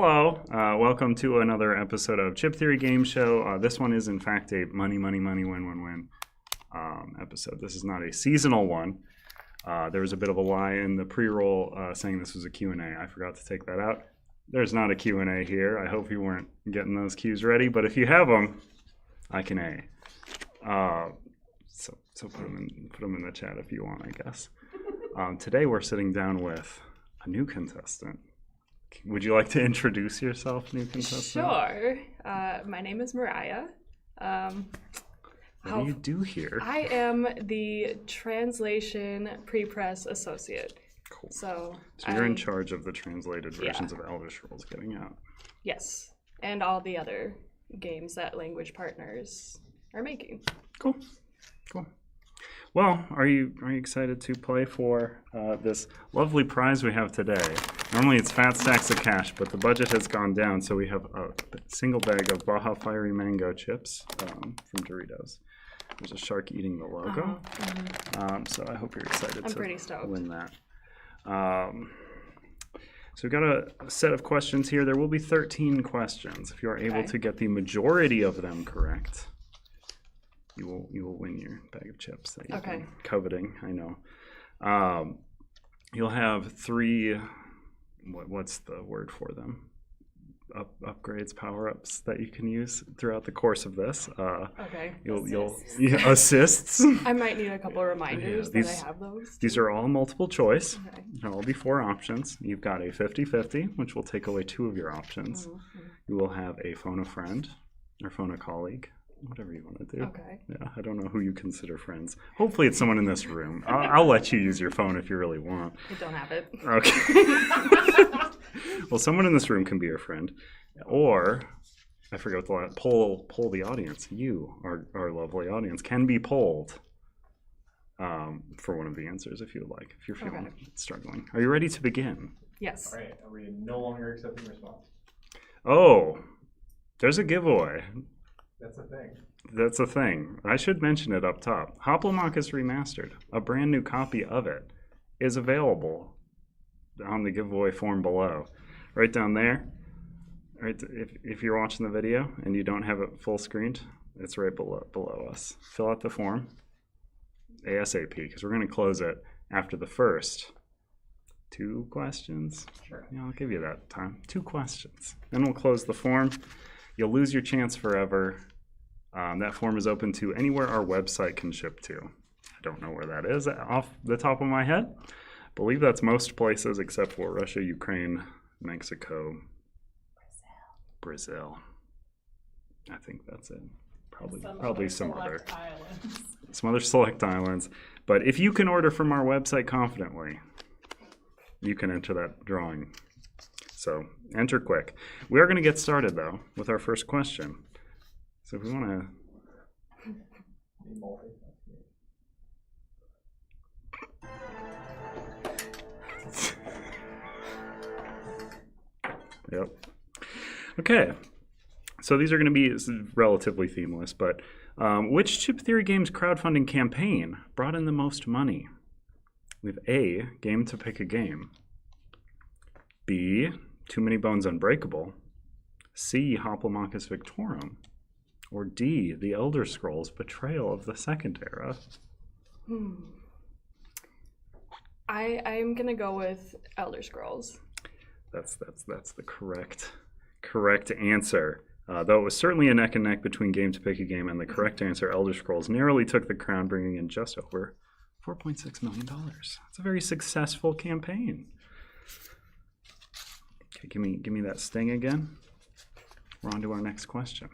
Hello, welcome to another episode of Chip Theory Gameshow. This one is in fact a money, win episode. This is not a seasonal one. There was a bit of a lie in the pre-roll saying this was a Q&A. I forgot to take that out. There's not a Q&A here. I hope you weren't getting those cues ready, but if you have them, I can A. So put them in the chat if you want, I guess. Today we're sitting down with a new contestant. Would you like to introduce yourself, new contestant? Sure. My name is Mariah. What do you do here? I am the translation pre-press associate. Cool. So you're in charge of the translated versions of Elder Scrolls getting out. Yes, and all the other games that Language Partners are making. Cool. Well, are you excited to play for this lovely prize we have today? Normally it's fat stacks of cash, but the budget has gone down, so we have a single bag of Baja Fiery Mango chips from Doritos. There's a shark eating the logo, so I hope you're excited to win that. So we've got a set of questions here. There will be 13 questions. If you are able to get the majority of them correct, you will win your bag of chips that you've been coveting, I know. You'll have three, what's the word for them? Upgrades, power-ups that you can use throughout the course of this. Assists. I might need a couple reminders that I have those. These are all multiple choice. Okay. There'll all be 4 options. You've got a 50-50, which will take away 2 of your options. You will have a phone a friend or phone a colleague. Whatever you want to do. Okay. Yeah, I don't know who you consider friends. Hopefully it's someone in this room. I'll let you use your phone if you really want. I don't have it. Okay. Well, someone in this room can be your friend. Or, I forget what the poll the audience. You, our lovely audience, can be polled for one of the answers if you would like, if you're feeling struggling. Are you ready to begin? Yes. All right. Are we no longer accepting response? Oh, there's a giveaway. That's a thing. That's a thing. I should mention it up top. Hoplomachus Remastered, a brand new copy of it, is available on the giveaway form below. Right down there. Right, if you're watching the video and you don't have it full screened, it's right below us. Fill out the form ASAP because we're going to close it after the first 2 questions. Sure. Yeah, I'll give you that time. 2 questions. Then we'll close the form. You'll lose your chance forever. That form is open to anywhere our website can ship to. I don't know where that is off the top of my head. I believe that's most places except for Russia, Ukraine, Mexico, Brazil. I think that's it. Probably some other select islands. But if you can order from our website confidently, you can enter that drawing. So enter quick. We are going to get started, though, with our first question. So if we want to... Yep. Okay. So these are going to be relatively themeless, but which Chip Theory Games crowdfunding campaign brought in the most money? We have A, Game to Pick a Game. B, Too Many Bones Unbreakable, C, Hoplomachus Victorum, or D, The Elder Scrolls Betrayal of the Second Era? I'm gonna go with Elder Scrolls. That's the correct answer. Though it was certainly a neck and neck between Game to Pick a Game and the correct answer, Elder Scrolls narrowly took the crown, bringing in just over $4.6 million. It's a very successful campaign. Okay, give me that sting again. We're on to our next question.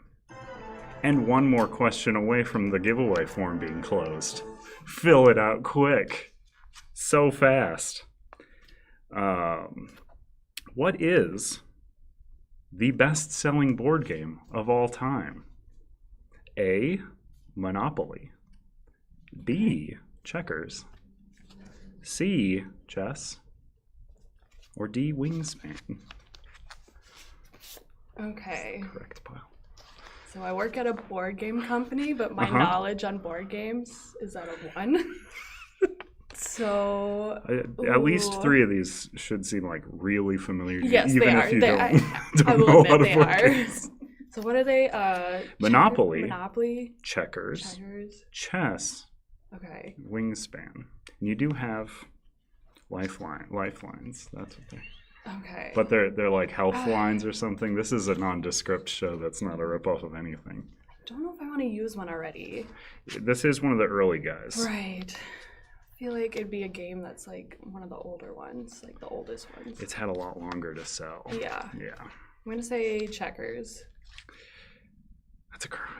And one more question away from the giveaway form being closed. Fill it out quick. So fast. What is the best-selling board game of all time? A, Monopoly. B, Checkers. C, Chess. Or D, Wingspan? Okay. Correct pile. So I work at a board game company, but my knowledge on board games is at a 1. So At least ooh. 3 of these should seem like really familiar to you, Yes, even they if are. you I don't will know a admit lot they of board are. games. So what are they? Monopoly. Monopoly. Checkers. Checkers. Chess. Okay. Wingspan. And you do have lifelines. That's what they. Okay. But they're like health lines or something. This is a nondescript show that's not a ripoff of anything. I don't know if I want to use one already. This is one of the early guys. Right. I feel like it'd be a game that's like one of the older ones, like the oldest ones. It's had a lot longer to sell. Yeah. Yeah. I'm gonna say checkers.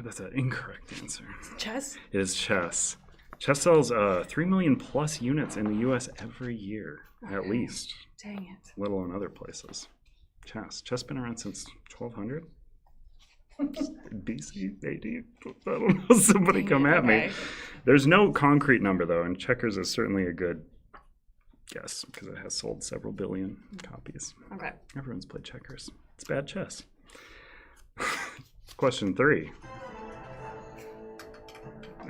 That's an incorrect answer. Chess? It is chess. Chess sells 3 million plus units in the U.S. every year, at least. Dang it. Let alone other places. Chess been around since 1200? BC? AD? I don't know. Somebody come at me. There's no concrete number, though, and checkers is certainly a good guess because it has sold several billion copies. Okay. Everyone's played checkers. It's bad chess. Question 3.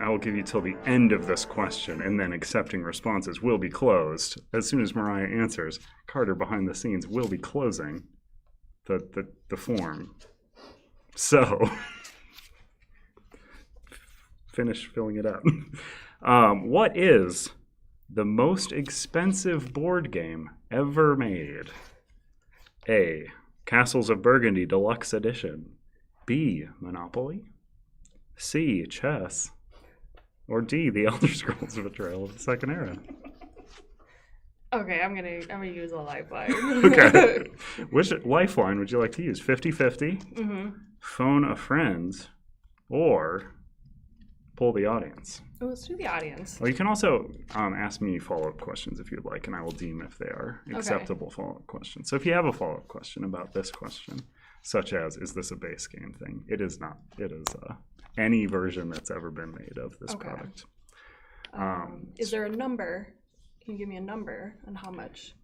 I will give you till the end of this question, and then accepting responses will be closed. As soon as Mariah answers, Carter behind the scenes will be closing the form. So, finish filling it up. What is the most expensive board game ever made? A. Castles of Burgundy Deluxe Edition. B. Monopoly. C. Chess. Or D. The Elder Scrolls Betrayal of the Second Era. Okay, I'm gonna use a lifeline. Okay. Which lifeline would you like to use? 50-50? Mm-hmm. Phone a friend? Or poll the audience? Oh, let's do the audience. Well, you can also ask me follow-up questions if you'd like, and I will deem if they are acceptable follow-up questions. So if you have a follow-up question about this question, such as, is this a base game thing? It is not. It is any version that's ever been made of this product. Is there a number? Can you give me a number on how much?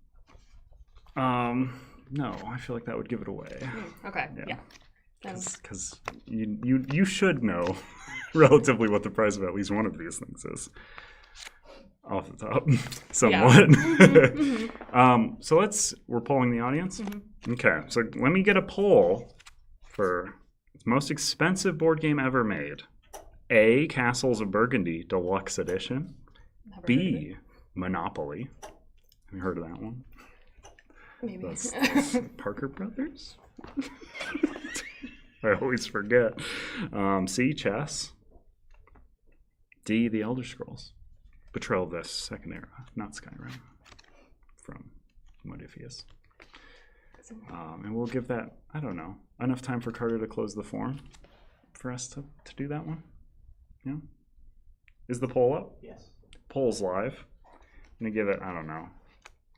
No, I feel like that would give it away. Okay, yeah. Because you should know relatively what the price of at least one of these things is. Off the top, somewhat. Yeah. So we're polling the audience? Mm-hmm. Okay, so let me get a poll for most expensive board game ever made. A, Castles of Burgundy Deluxe Edition. B, Monopoly. Have you heard of that one? Maybe. That's Parker Brothers? I always forget. C, Chess. D, The Elder Scrolls. Betrayal of the Second Era, not Skyrim. From Modiphius. And we'll give that, I don't know, enough time for Carter to close the form for us to do that one? Yeah? Is the poll up? Yes. Poll's live. I'm going to give it, I don't know.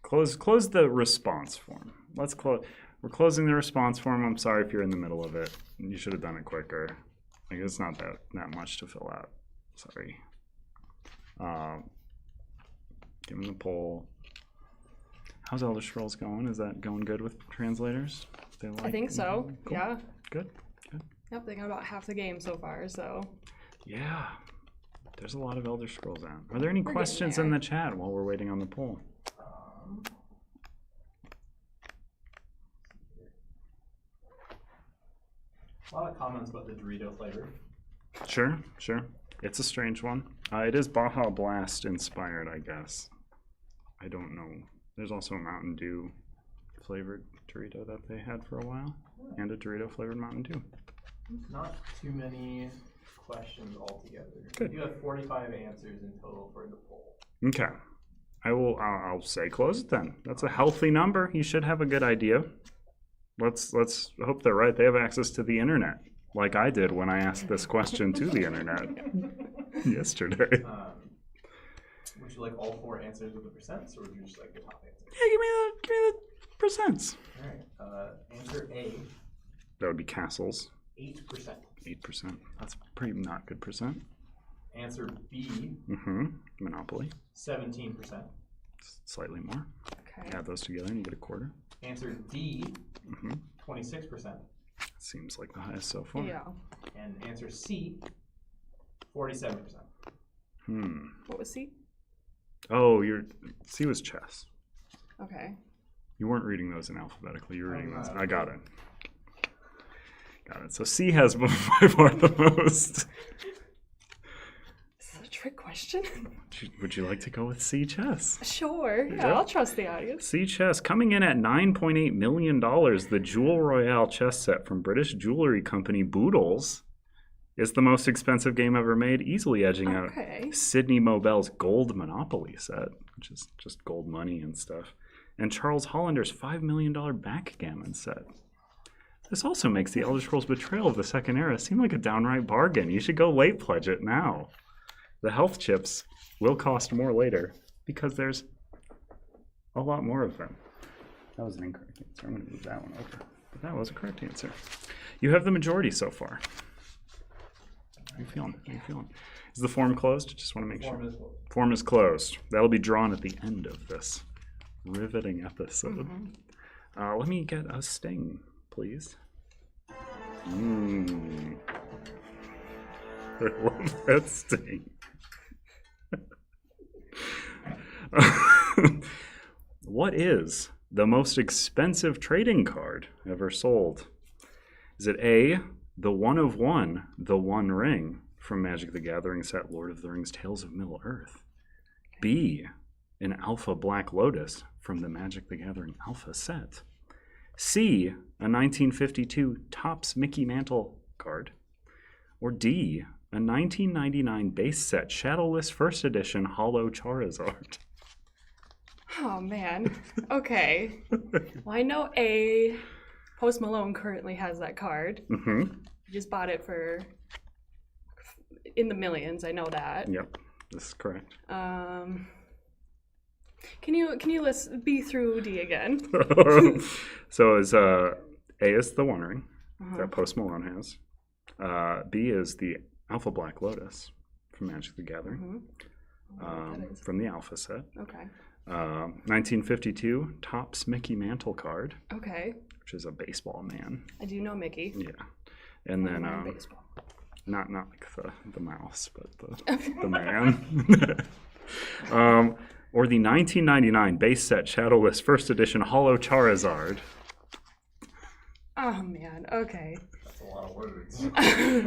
Close the response form. Let's close. We're closing the response form. I'm sorry if you're in the middle of it. You should have done it quicker. Like, it's not that much to fill out. Sorry. Give me the poll. How's Elder Scrolls going? Is that going good with translators? I think so. Cool. Yeah. Good. Yep, they got about half the game so far, so. Yeah. There's a lot of Elder Scrolls out. Are there any questions in the chat while we're waiting on the poll? A lot of comments about the Dorito flavor. Sure. It's a strange one. It is Baja Blast inspired, I guess. I don't know. There's also a Mountain Dew flavored Dorito that they had for a while, and a Dorito flavored Mountain Dew. Not too many questions altogether. Good. You have 45 answers in total for the poll. Okay. I'll say close it then. That's a healthy number. You should have a good idea. Let's hope they're right. They have access to the internet, like I did when I asked this question to the internet yesterday. Would you like all 4 answers with the percents, or would you just like the top answer? Yeah, give me the percents. All right. Answer A. That would be castles. 8%. 8%. That's pretty not good percent. Answer B. Monopoly. 17%. Slightly more. Okay. Add those together and you get a quarter. Answer D. 26%. Seems like the highest so far. Yeah. And answer C. 47%. What was C? Oh, C was chess. Okay. You weren't reading those in alphabetically. You were reading those. I got it. Got it. So C has by far the most. Is that a trick question? Would you like to go with C chess? Sure. Yeah, Yep. I'll trust the audience. C chess coming in at $9.8 million. The Jewel Royale chess set from British jewelry company Boodles is the most expensive game ever made, easily edging out Sidney Mobel's Gold Monopoly set, which is just gold money and stuff, and Charles Hollander's $5 million backgammon set. This also makes the Elder Scrolls Betrayal of the Second Era seem like a downright bargain. You should go late pledge it now. The health chips will cost more later because there's a lot more of them. That was an incorrect answer. I'm going to move that one over. But that was a correct answer. You have the majority so far. How are you feeling? How are you feeling? Is the form closed? Just want to make sure. Form is closed. That'll be drawn at the end of this riveting episode. Let me get a sting, please. I love that sting. What is the most expensive trading card ever sold? Is it A, the One of One, the One Ring from Magic the Gathering set Lord of the Rings Tales of Middle-earth? B, an Alpha Black Lotus from the Magic the Gathering Alpha set? C, a 1952 Topps Mickey Mantle card? Or D, a 1999 base set Shadowless First Edition Hollow Charizard? Oh, man. Okay. Well, I know A, Post Malone currently has that card. He just bought it for in the millions. I know that. Yep, this is correct. Can you list B through D again? So is A is the One Ring that Post Malone has. B is the Alpha Black Lotus from Magic the Gathering, from the Alpha set. Okay. 1952 Topps Mickey Mantle card. Okay. Which is a baseball man. I do know Mickey. Yeah, and then baseball. not like the mouse, but the man. Or the 1999 base set Shadowless First Edition Hollow Charizard. Oh man. Okay. That's a lot of words.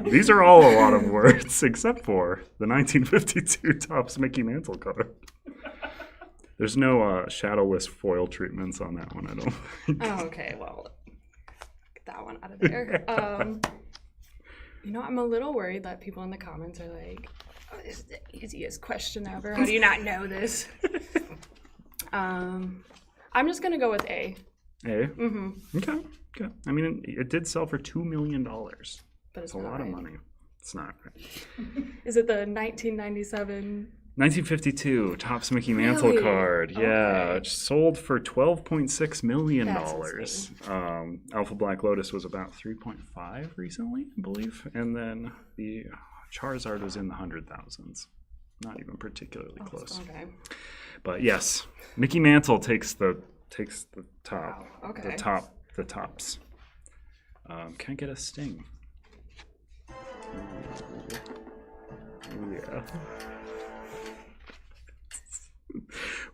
These are all a lot of words, except for the 1952 Topps Mickey Mantle card. There's no shadowless foil treatments on that one, I don't think. Oh, okay. Well, get that one out of there. I'm a little worried that people in the comments are like, "Oh, this is the easiest question ever. How do you not know this?" I'm just gonna go with A. A. Okay. I mean, it did sell for $2 million. But it's a lot right. of money. It's not right. Is it the 1997? 1952 Topps Mickey Mantle card. Yeah, it sold for $12.6 million. Alpha Black Lotus was about 3.5 recently, I believe, and then the Charizard was in the 100,000s. Not even particularly close. Okay. But yes, Mickey Mantle takes the top. Wow, okay. The tops. Can I get a sting? Ooh, yeah.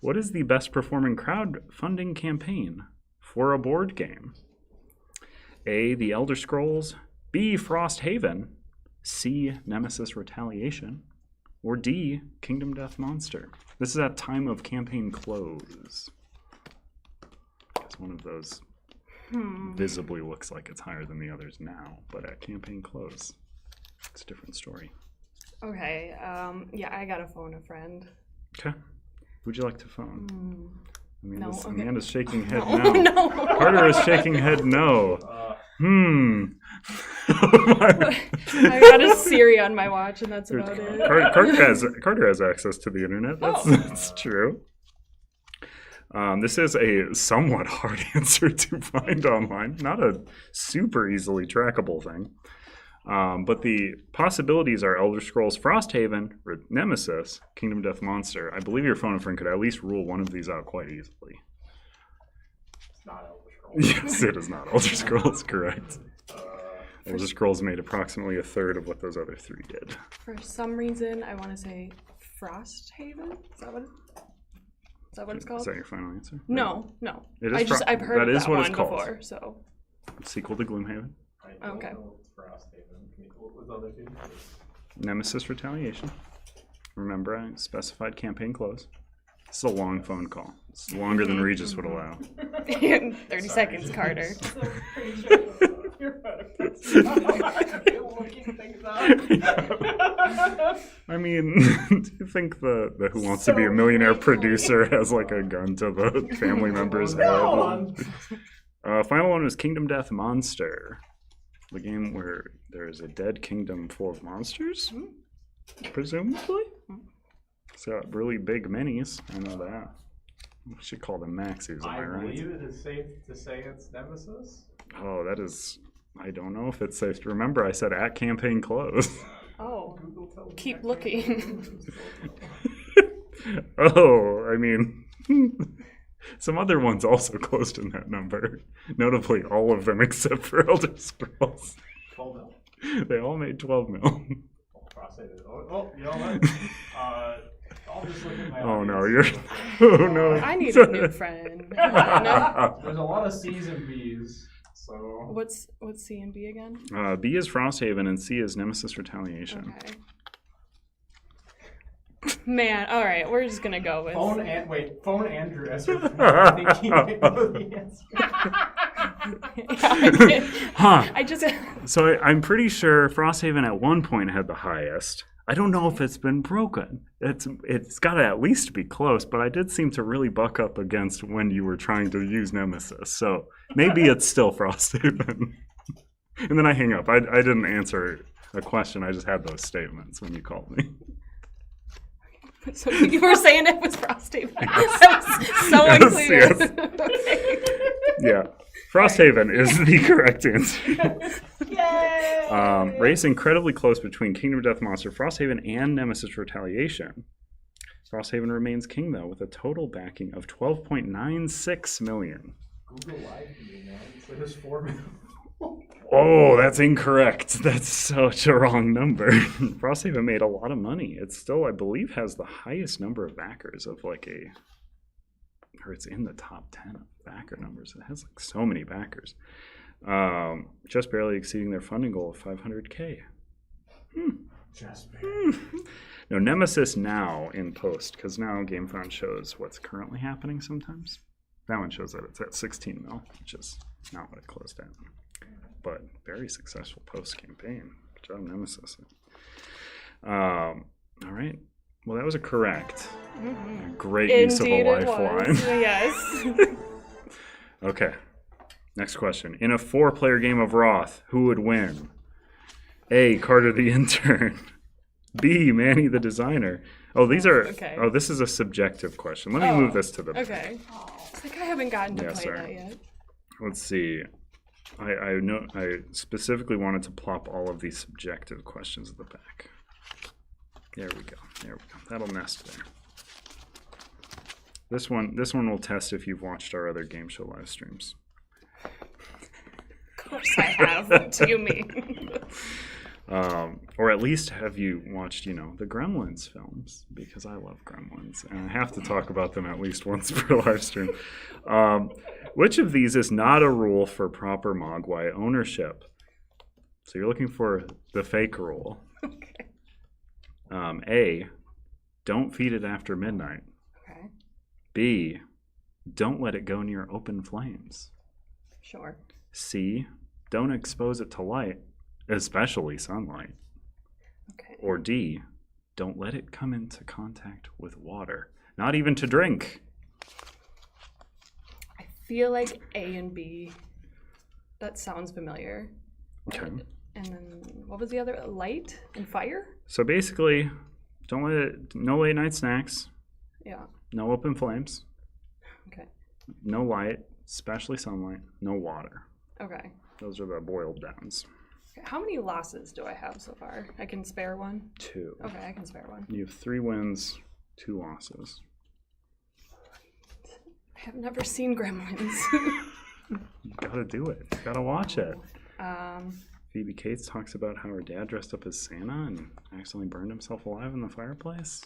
What is the best performing crowdfunding campaign for a board game? A, The Elder Scrolls, B, Frost Haven, C, Nemesis Retaliation, or D, Kingdom Death Monster? This is at time of campaign close. It's one of those visibly looks like it's higher than the others now, but at campaign close, it's a different story. Okay, I gotta phone a friend. Okay. Who'd you like to phone? I mean, No, this okay. Amanda's shaking head No, no. no. Carter is shaking head no. I got a Siri on my watch, and that's about it. Carter has access to the internet. That's true. This is a somewhat hard answer to find online. Not a super easily trackable thing. But the possibilities are Elder Scrolls Frosthaven, Nemesis, Kingdom Death Monster. I believe your phone and friend could at least rule one of these out quite easily. It's not Elder Scrolls. Yes, it is not Elder Scrolls, correct. Elder Scrolls made approximately a third of what those other three did. For some reason, I want to say Frosthaven. Is that what it is? Is that what it's called? Is that your final answer? No. It is I've heard that of is that what one it's called. before, so. Sequel to Gloomhaven. I don't Okay. know Frosthaven. What was the other two? Nemesis Retaliation. Remember, I specified campaign close. It's a long phone call. It's longer than Regis would allow. 30 seconds, Carter. You're looking things up. I mean, do you think the Who Wants to Be a Millionaire producer has like a gun to the family member's head? Final one was Kingdom Death Monster. The game where there is a dead kingdom full of monsters, presumably. It's got really big minis. I know that. We should call them maxis, am I right? believe it is safe to say it's Nemesis. Oh, that is... I don't know if it's safe to remember. I said at campaign close. Oh, Google tells me keep that. looking. Oh, I mean... Some other ones also closed in that number. Notably, all of them except for Elder Scrolls. 12 mil. They all made 12 mil. Oh, you know what? I'll just look at my Oh no, audience. you're... Oh no. I need a new friend. No? There's a lot of C's and B's, so... What's C and B again? B is Frosthaven and C is Nemesis Retaliation. Okay. Man, all right, we're just gonna go with. Phone Andrew as your friend. I think he might know the answer. Huh. I just. So I'm pretty sure Frosthaven at one point had the highest. I don't know if it's been broken. It's got to at least be close, but I did seem to really buck up against when you were trying to use Nemesis. So maybe it's still Frosthaven. And then I hang up. I didn't answer a question. I just had those statements when you called me. So you were saying it was Frosthaven. That was so unclear. Yes. Yeah. Frosthaven is the correct answer. Yay! Race incredibly close between Kingdom Death Monster, Frosthaven, and Nemesis Retaliation. Frosthaven remains king, though, with a total backing of 12.96 million. Google lied to me, man. So there's 4 million. Oh, that's incorrect. That's such a wrong number. Frosthaven made a lot of money. It still, I believe, has the highest number of backers of or it's in the top 10 of backer numbers. It has like so many backers. Just barely exceeding their funding goal of 500K. Just barely. No, Nemesis now in post, because now GameFound shows what's currently happening sometimes. That one shows that it's at 16 mil, which is not what it closed at. But very successful post-campaign. Good job, Nemesis. All right. Well, that was a correct. Mm-hmm. Great use of a Indeed it lifeline. was. Yes. Okay. Next question. In a 4-player game of Roth, who would win? A, Carter the intern. B, Manny the designer. Oh, these are... Okay. Oh, this is a subjective question. Let me move this to the... Okay. It's like I haven't gotten to Yeah, play sorry. that yet. Let's see. I know I specifically wanted to plop all of these subjective questions at the back. There we go. That'll nest there. This one will test if you've watched our other game show live streams. Of course I have. What do you mean? Or at least have you watched, the Gremlins films? Because I love Gremlins, and I have to talk about them at least once per live stream. Which of these is not a rule for proper Mogwai ownership? So you're looking for the fake rule. Okay. A, don't feed it after midnight. Okay. B, don't let it go near open flames. Sure. C, don't expose it to light, especially sunlight. Okay. Or D, don't let it come into contact with water, not even to drink. I feel like A and B. That sounds familiar. Okay. And then what was the other? Light and fire? So basically, no late night snacks, Yeah. no open flames, Okay. no light, especially sunlight, no water. Okay. Those are the boiled downs. How many losses do I have so far? I can spare one? 2. Okay, I can spare one. You have 3 wins, 2 losses. I have never seen Gremlins. You gotta do it. You gotta watch it. um, Phoebe Cates talks about how her dad dressed up as Santa and accidentally burned himself alive in the fireplace.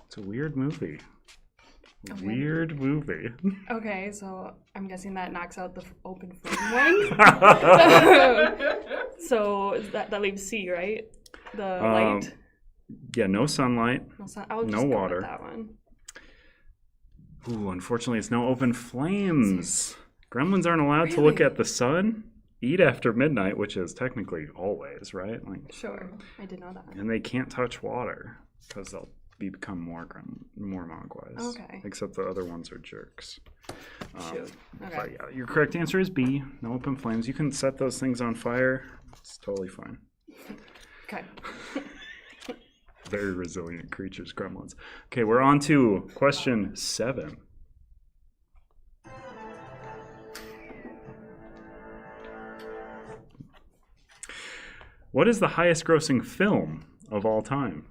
It's a weird movie. Okay. Weird movie. Okay, so I'm guessing that knocks out the open flame one. So that leaves C, right? The light. Yeah, no sunlight. I'll just no go water. with that one. Ooh, unfortunately, it's no open flames. Gremlins aren't allowed to look Really? at the sun, eat after midnight, which is technically always, right? Like, Sure, I did know that. and they can't touch water because they'll become more mogwais. Okay. Except the other ones are jerks. Shoot. But Okay. yeah, your correct answer is B. No open flames. You can set those things on fire. It's totally fine. Okay. Very resilient creatures, gremlins. Okay, we're on to question 7. What is the highest grossing film of all time?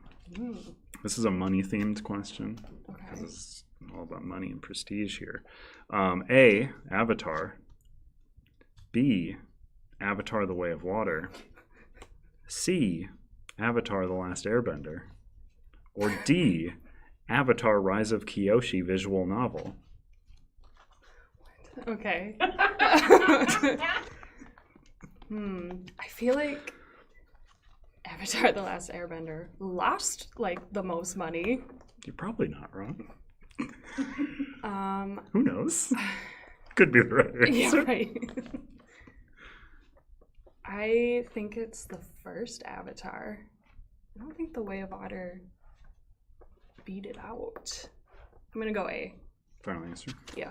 This is a money-themed question. Okay. Because it's all about money and prestige here. A, Avatar. B, Avatar: The Way of Water. C, Avatar: The Last Airbender. Or D, Avatar: Rise of Kyoshi visual novel. Okay. I feel like Avatar: The Last Airbender lost like the most money. You're probably not wrong. Um, Who knows? Could be the right answer. yeah, right. I think it's the first Avatar. I don't think The Way of Water beat it out. I'm gonna go A. Final answer. Yeah.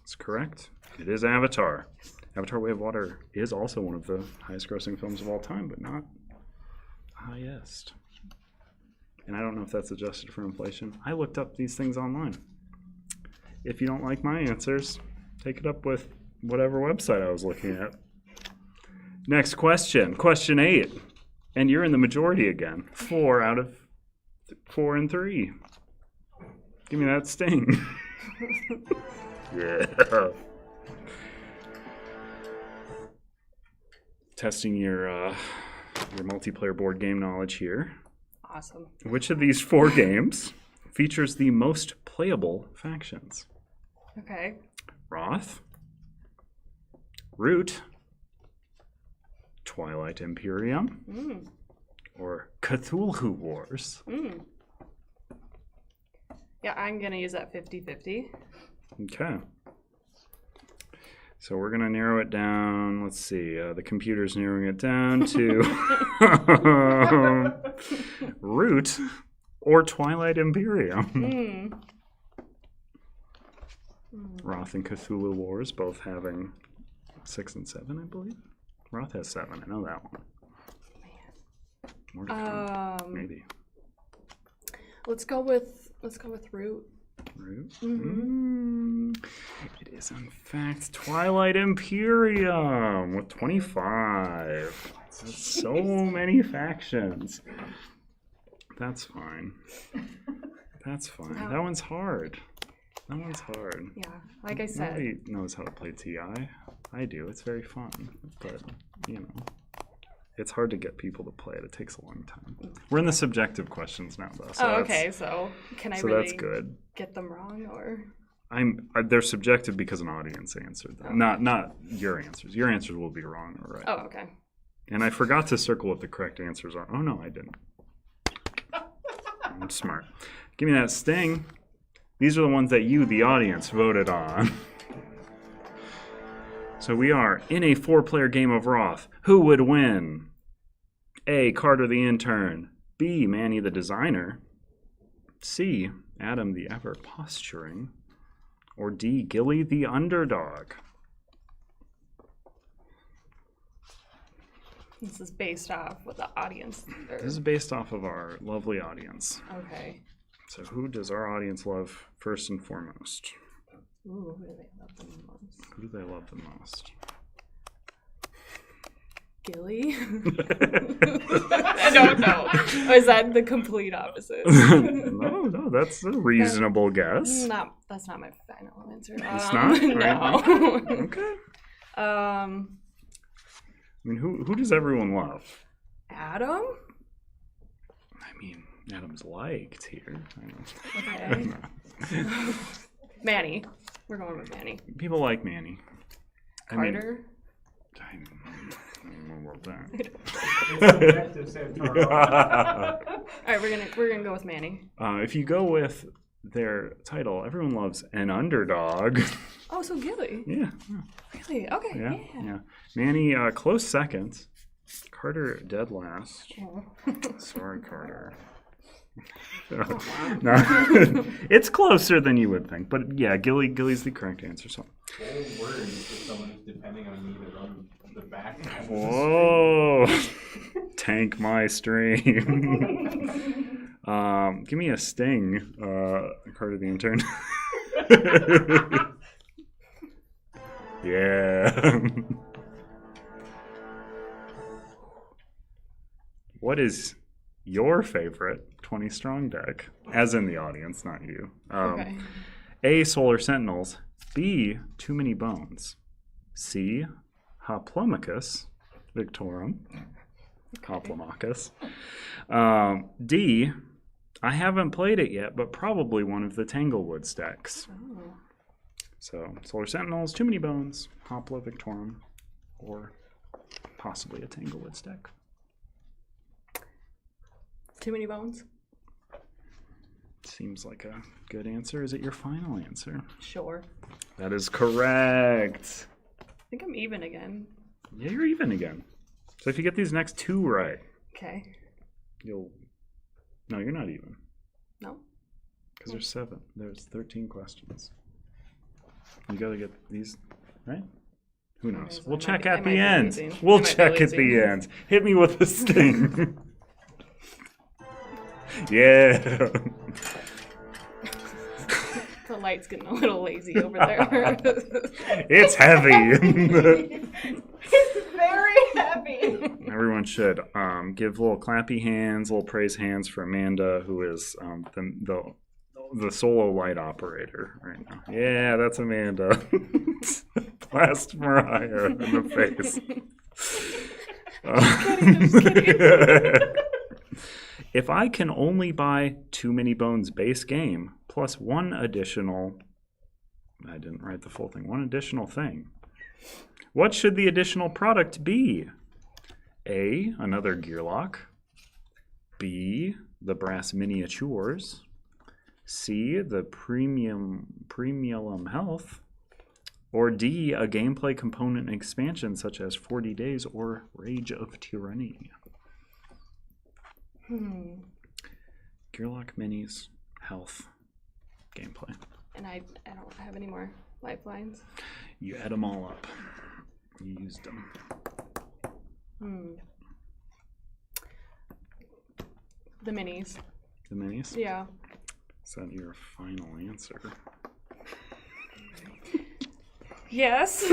That's correct. It is Avatar. Avatar: Way of Water is also one of the highest grossing films of all time, but not highest. And I don't know if that's adjusted for inflation. I looked up these things online. If you don't like my answers, take it up with whatever website I was looking at. Next question. Question 8. And you're in the majority again. 4 out of 4 and 3. Give me that sting. Yeah. Testing your multiplayer board game knowledge here. Awesome. Which of these 4 games features the most playable factions? Okay. Wrath, Root, Twilight Imperium, or Cthulhu Wars? Yeah, I'm gonna use that 50-50. Okay. So we're going to narrow it down. Let's see. The computer's narrowing it down to Root or Twilight Imperium. Wrath and Cthulhu Wars both having 6 and 7, I believe. Wrath has 7. I know that one. More to come. Maybe. Let's go with Root. Root? It is, in fact, Twilight Imperium with 25. That's so many factions. That's fine. That's fine. Wow. That one's hard. That one's hard. Yeah, like I said. Nobody knows how to play TI. I do. It's very fun. But, you know, it's hard to get people to play it. It takes a long time. We're in the subjective questions now, though. So Okay. So can I so really that's good. get them wrong or? They're subjective because an audience answered them. Not your answers. Your answers will be wrong or right. Oh, okay. And I forgot to circle what the correct answers are. Oh no, I didn't. I'm smart. Give me that sting. These are the ones that you, the audience, voted on. So we are in a 4-player game of Wrath. Who would win? A, Carter the intern. B, Manny the designer. C, Adam the ever posturing. Or D, Gilly the underdog. This is based off what the audience. This is based off of our lovely audience. Okay. So who does our audience love first and foremost? Ooh, who do they love the most? Who do they love the most? Gilly? I don't know. Or is that the complete opposite? No, that's a reasonable guess. That's not my final answer. It's not? No. Okay. I mean, who does everyone love? Adam? I mean, Adam's liked here. Okay. Manny. We're going with Manny. People like Manny. I mean, Carter. I don't know about that. It's subjective, Santoro. All right, we're gonna go with Manny. If you go with their title, everyone loves an underdog. Oh, so Gilly. Yeah. Really? Okay. Yeah. Yeah. Yeah. Manny, close second. Carter, dead last. Oh. Sorry, Carter. No, it's closer than you would think, but yeah, Gilly's the correct answer. So. Whole words for someone who's depending on me to run the back. Whoa! Tank my stream. Give me a sting, Carter the intern. Yeah. What is your favorite 20 strong deck? As in the audience, not you. Okay. A, Solar Sentinels. B, Too Many Bones. C, Hoplomachus Victorum. Hoplomachus. D, I haven't played it yet, but probably one of the Tanglewoods decks. Oh. So, Solar Sentinels, Too Many Bones, Hopla Victorum, or possibly a Tanglewoods deck. Too many bones? Seems like a good answer. Is it your final answer? Sure. That is correct. I think I'm even again. Yeah, you're even again. So if you get these next two right, Okay. you'll... No, you're not even. No? Because there's 7. There's 13 questions. You gotta get these, right? Who knows? Okay, so We'll I check might at be the end. losing. We'll I might be check at the losing. end. Hit me with a sting. Yeah. The light's getting a little lazy over there. It's heavy. It's very heavy. Everyone should give little clappy hands, little praise hands for Amanda, who is the solo light operator right now. Yeah, that's Amanda. Blast Mariah in the face. Just kidding. If I can only buy Too Many Bones base game plus one additional, I didn't write the full thing, one additional thing, what should the additional product be? A, another gear lock. B, the brass miniatures. C, the premium health. Or D, a gameplay component expansion such as 40 Days or Rage of Tyranny. Gearlock minis, health, gameplay. And I don't have any more lifelines. You add them all up. You used them. The minis. The minis? Yeah. Is that your final answer? Yes.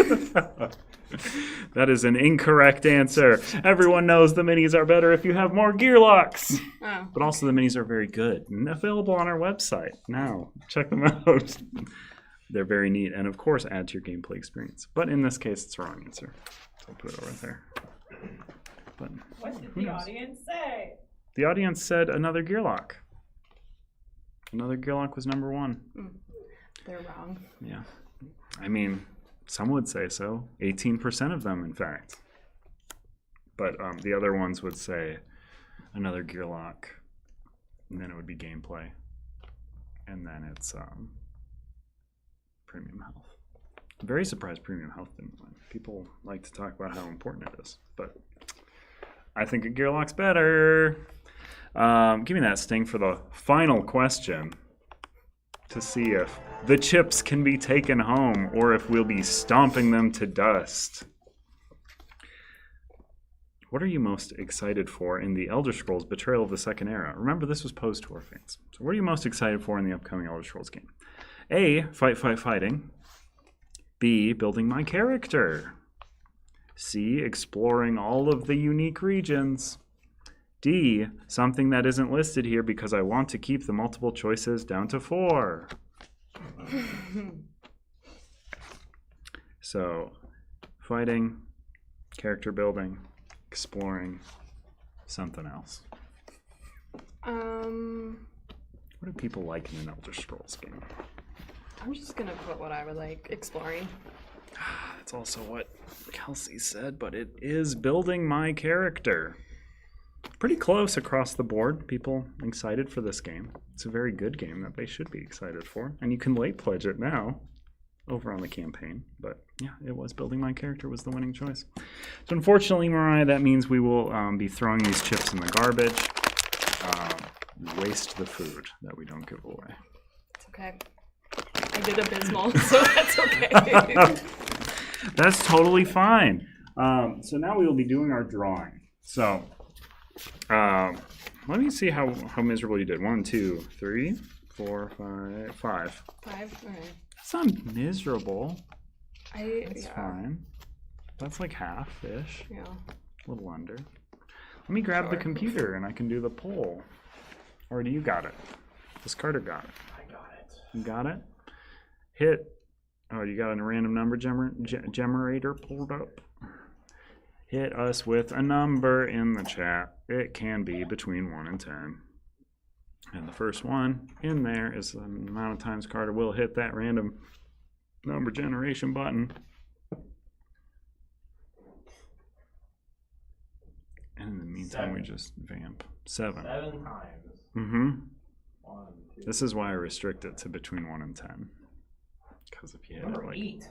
That is an incorrect answer. Everyone knows the minis are better if you have more gear locks. Oh. But also the minis are very good and available on our website now. Check them out. They're very neat and of course add to your gameplay experience. But in this case, it's the wrong answer. So I'll put it over there. But What did who the knows? audience say? The audience said another gear lock. Another gear lock was number 1. They're wrong. Yeah. I mean, some would say so. 18% of them, in fact. But the other ones would say another gear lock, and then it would be gameplay, and then it's premium health. I'm very surprised premium health didn't win. People like to talk about how important it is, but I think a gear lock's better. Give me that sting for the final question to see if the chips can be taken home or if we'll be stomping them to dust. What are you most excited for in the Elder Scrolls Betrayal of the Second Era? Remember, this was posed to our fans. So what are you most excited for in the upcoming Elder Scrolls game? A, fighting. B, building my character. C, exploring all of the unique regions. D, something that isn't listed here because I want to keep the multiple choices down to 4. So, fighting, character building, exploring, something else. What do people like in an Elder Scrolls game? I'm just gonna put what I would like exploring. That's also what Kelsey said, but it is building my character. Pretty close across the board. People excited for this game. It's a very good game that they should be excited for. And you can late pledge it now over on the campaign. But yeah, it was building my character was the winning choice. So unfortunately, Mariah, that means we will be throwing these chips in the garbage. Waste the food that we don't give away. It's okay. I did abysmal, so that's okay. That's totally fine. So now we will be doing our drawing. So let me see how miserable you did. 1, 2, 3, 4, 5. 5. Okay. That's not miserable. That's Yeah. fine. That's like half-ish. Yeah. A little under. Let me grab the Sure. computer and I can do the poll. Or do you got it? This Carter got it. I got it. You got it? Hit. Oh, you got a random number generator pulled up? Hit us with a number in the chat. It can be between 1 and 10. And the first one in there is the amount of times Carter will hit that random number generation button. And in the meantime, we just vamp. 7. 7 times. Mm-hmm. 1, 2. This is why I restrict it to between 1 and 10. Because if you hit Number it like 8.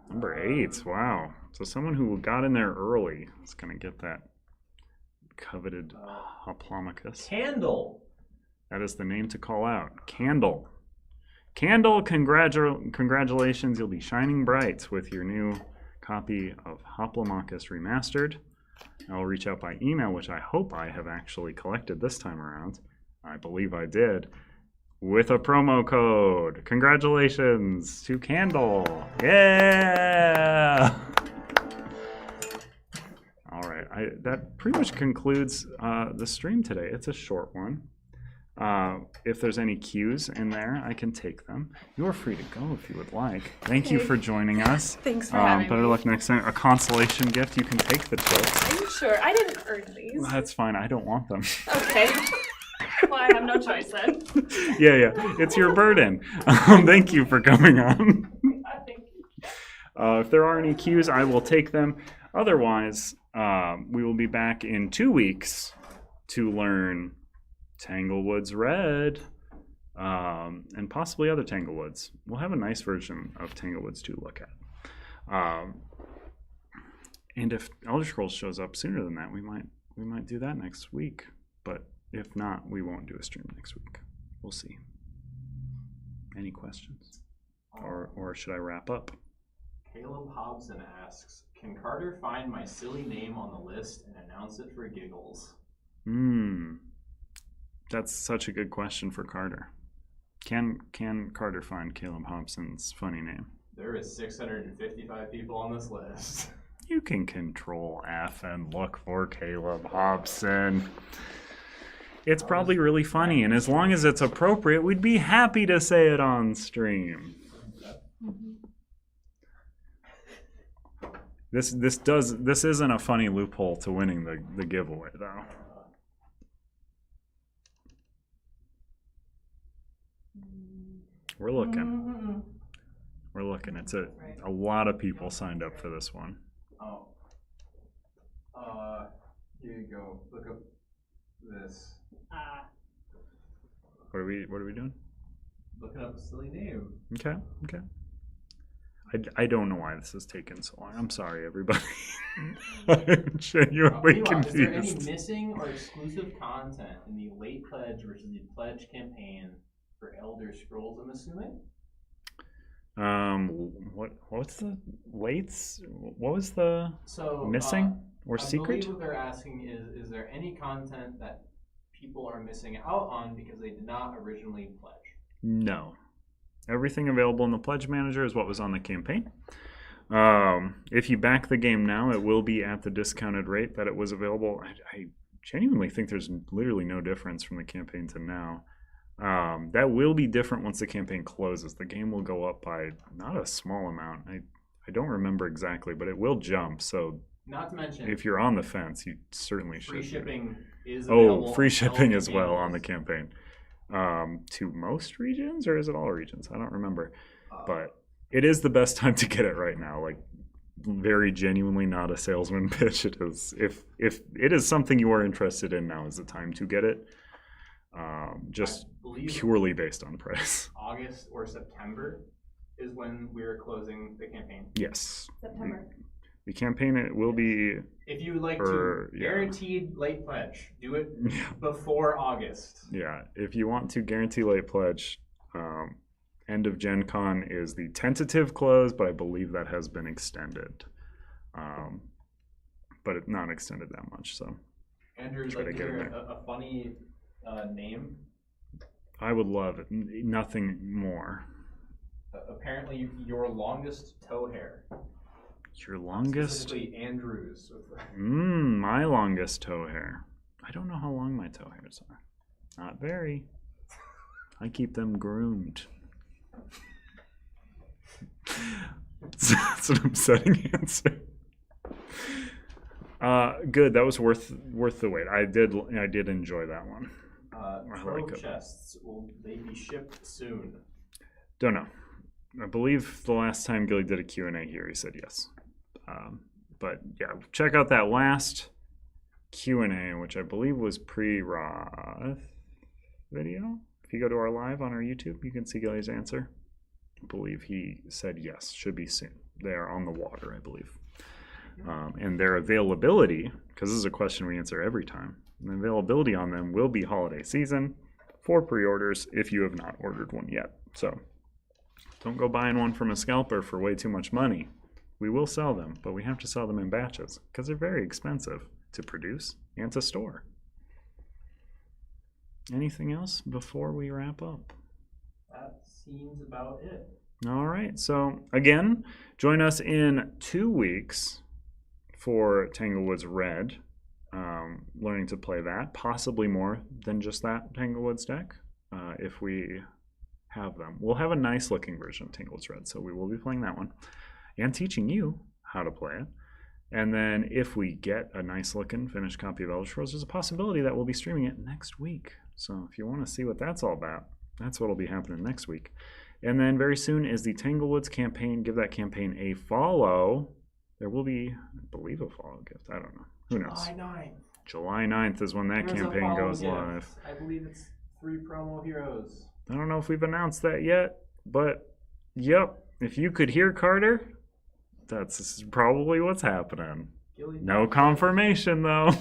number 8, wow. So someone who got in there early is gonna get that coveted Hoplomachus. Candle. That is the name to call out. Candle. Candle, congratulations. You'll be shining bright with your new copy of Hoplomachus Remastered. I'll reach out by email, which I hope I have actually collected this time around. I believe I did. With a promo code. Congratulations to Candle. Yeah! All right. That pretty much concludes the stream today. It's a short one. If there's any cues in there, I can take them. You're free to go if you would like. Thank you for joining us. Thanks for having better me. luck next time. A consolation gift. You can take the chips. Are you sure? I didn't earn these. That's fine. I don't want them. Okay. Well, I have no choice then. Yeah. It's your burden. Thank you for coming on. Thank you. If there are any cues, I will take them. Otherwise, we will be back in 2 weeks to learn Tanglewoods Red and possibly other Tanglewoods. We'll have a nice version of Tanglewoods to look at. And if Elder Scrolls shows up sooner than that, we might do that next week. But if not, we won't do a stream next week. We'll see. Any questions? Or should I wrap up? Caleb Hobson asks, can Carter find my silly name on the list and announce it for giggles? That's such a good question for Carter. Can Carter find Caleb Hobson's funny name? There is 655 people on this list. You can Control F and look for Caleb Hobson. It's probably really funny, and as long as it's appropriate, we'd be happy to say it on stream. This isn't a funny loophole to winning the giveaway though. We're looking. It's a lot of people signed up for this one. Oh. Here you go. Look up this. What are we doing? Looking up a silly name. Okay. I don't know why this has taken so long. I'm sorry, everybody. I'm genuinely Is there any confused. missing or exclusive content in the late pledge versus the pledge campaign for Elder Scrolls, I'm assuming? What's the lates? What was the missing or secret? I believe what they're asking is there any content that people are missing out on because they did not originally pledge? No. Everything available in the Pledge Manager is what was on the campaign. If you back the game now, it will be at the discounted rate that it was available. I genuinely think there's literally no difference from the campaign to now. That will be different once the campaign closes. The game will go up by not a small amount. I don't remember exactly, but it will jump. So Not to mention, if you're on the fence, you certainly should. free shipping is Oh, available. free on shipping all as well on the campaigns. campaign. To most regions, or is it all regions? I don't remember. Uh, But it is the best time to get it right now. Like, very genuinely not a salesman pitch. It is. If it is something you are interested in, now is the time to get it. Just I believe purely based on price. August or September is when we're closing the campaign. Yes. September. The campaign, it will be. If you would like For- to yeah. guaranteed late pledge, do it Yeah. before August. Yeah, if you want to guarantee late pledge, end of Gen Con is the tentative close, but I believe that has been extended. But it's not extended that much, so Andrew, Try to like to get in hear there. a funny name. I would love it. Nothing more. Apparently, your longest toe hair. Your longest? Specifically, Andrew's. My longest toe hair. I don't know how long my toe hairs are. Not very. I keep them groomed. That's an upsetting answer. Good. That was worth the wait. I did enjoy that one. Trove like it. chests, will they be shipped soon? Don't know. I believe the last time Gilly did a Q&A here, he said yes. But yeah, check out that last Q&A, which I believe was pre-Roth video. If you go to our live on our YouTube, you can see Gilly's answer. I believe he said yes, should be soon. They are on the water, I believe. And their availability, because this is a question we answer every time, the availability on them will be holiday season for pre-orders if you have not ordered one yet. So don't go buying one from a scalper for way too much money. We will sell them, but we have to sell them in batches because they're very expensive to produce and to store. Anything else before we wrap up? That seems about it. All right. So again, join us in 2 weeks for Tanglewoods Red, learning to play that, possibly more than just that Tanglewoods deck, if we have them. We'll have a nice looking version of Tanglewoods Red, so we will be playing that one and teaching you how to play it. And then if we get a nice looking finished copy of Elder Scrolls, there's a possibility that we'll be streaming it next week. So if you want to see what that's all about, that's what will be happening next week. And then very soon is the Tanglewoods campaign. Give that campaign a follow. There will be, I believe, a follow gift. I don't know. Who knows? July 9th. July 9th is when that There's a campaign follow goes gift. live. I believe it's 3 promo heroes. I don't know if we've announced that yet, but yep. If you could hear Carter, that's probably what's happening. Gilly, No confirmation though,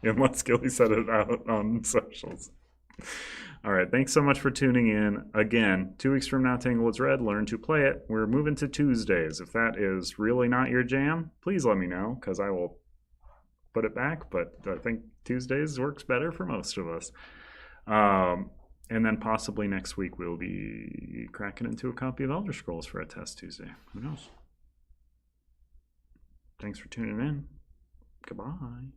unless Gilly said it out on socials. All right, thanks so much for tuning in. Again, 2 weeks from now, Tanglewoods Red, learn to play it. We're moving to Tuesdays. If that is really not your jam, please let me know, because I will put it back, but I think Tuesdays works better for most of us. And then possibly next week we'll be cracking into a copy of Elder Scrolls for a test Tuesday. Who knows? Thanks for tuning in. Goodbye.